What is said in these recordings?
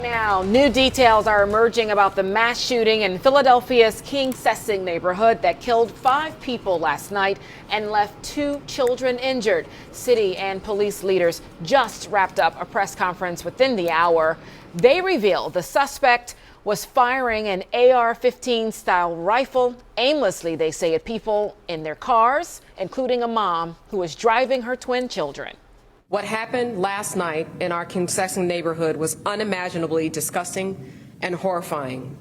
Now, new details are emerging about the mass shooting in Philadelphia's Kingsessing neighborhood that killed 5 people last night and left 2 children injured. City and police leaders just wrapped up a press conference within the hour. They revealed the suspect was firing an AR-15 style rifle aimlessly, they say, at people in their cars, including a mom who was driving her twin children. What happened last night in our Kingsessing neighborhood was unimaginably disgusting and horrifying.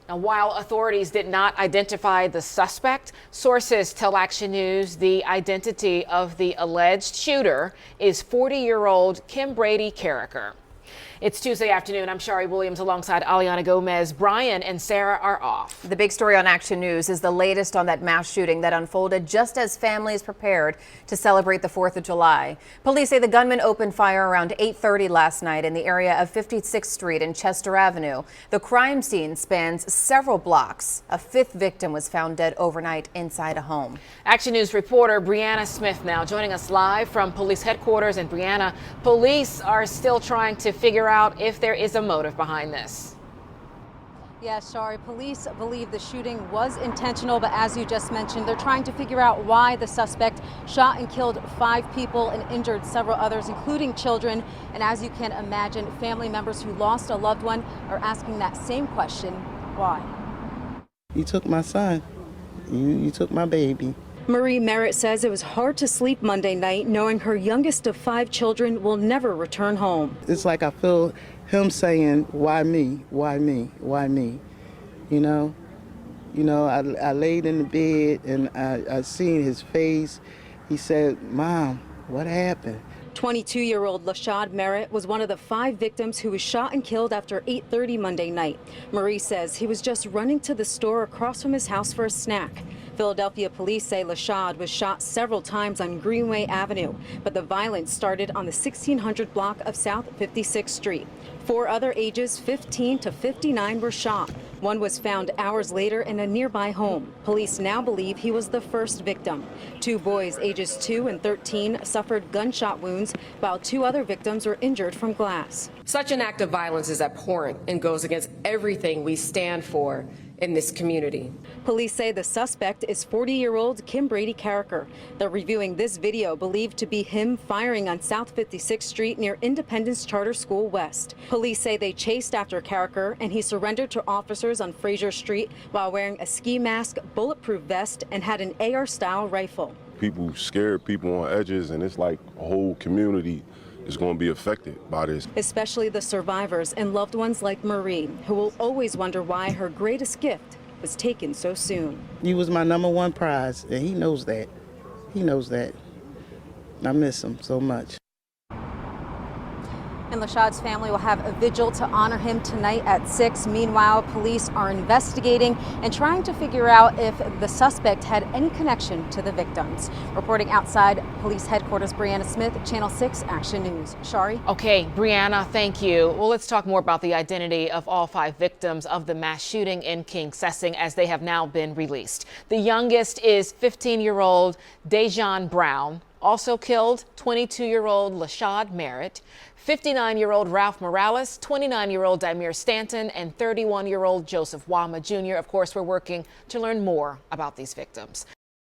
Now, while authorities did not identify the suspect, sources tell Action News the identity of the alleged shooter is 40-year-old Kim Brady Carricker. It's Tuesday afternoon. I'm Shari Williams alongside Aliana Gomez. Brian and Sarah are off. The big story on Action News is the latest on that mass shooting that unfolded just as families prepared to celebrate the 4th of July. Police say the gunman opened fire around 8:30 last night in the area of 56th Street and Chester Avenue. The crime scene spans several blocks. A 5th victim was found dead overnight inside a home. Action News reporter Brianna Smith now joining us live from police headquarters. And Brianna, police are still trying to figure out if there is a motive behind this. Yes, Shari, police believe the shooting was intentional, but as you just mentioned, they're trying to figure out why the suspect shot and killed 5 people and injured several others, including children. And as you can imagine, family members who lost a loved one are asking that same question: why? You took my son. You took my baby. Marie Merritt says it was hard to sleep Monday night knowing her youngest of 5 children will never return home. It's like I feel him saying, why me, why me, why me? You know, I laid in the bed and I seen his face. He said, Mom, what happened? 22-year-old Lashad Merritt was one of the 5 victims who was shot and killed after 8:30 Monday night. Marie says he was just running to the store across from his house for a snack. Philadelphia police say Lashad was shot several times on Greenway Avenue, but the violence started on the 1600 block of South 56th Street. 4 other ages 15 to 59 were shot. One was found hours later in a nearby home. Police now believe he was the first victim. 2 boys ages 2 and 13 suffered gunshot wounds, while 2 other victims were injured from glass. Such an act of violence is abhorrent and goes against everything we stand for in this community. Police say the suspect is 40-year-old Kim Brady Carricker. They're reviewing this video believed to be him firing on South 56th Street near Independence Charter School West. Police say they chased after Carricker and he surrendered to officers on Fraser Street while wearing a ski mask, bulletproof vest, and had an AR-style rifle. People scared, people on edges, and it's like a whole community is going to be affected by this. Especially the survivors and loved ones like Marie, who will always wonder why her greatest gift was taken so soon. You was my #1 prize, and he knows that. He knows that. I miss him so much. And Lashad's family will have a vigil to honor him tonight at 6. Meanwhile, police are investigating and trying to figure out if the suspect had any connection to the victims. Reporting outside police headquarters, Brianna Smith, Channel 6 Action News. Shari? Okay, Brianna, thank you. Well, let's talk more about the identity of all 5 victims of the mass shooting in Kingsessing as they have now been released. The youngest is 15-year-old Dejan Brown. Also killed 22-year-old Lashad Merritt, 59-year-old Ralph Morales, 29-year-old Dimir Stanton, and 31-year-old Joseph Wama Jr. Of course, we're working to learn more about these victims.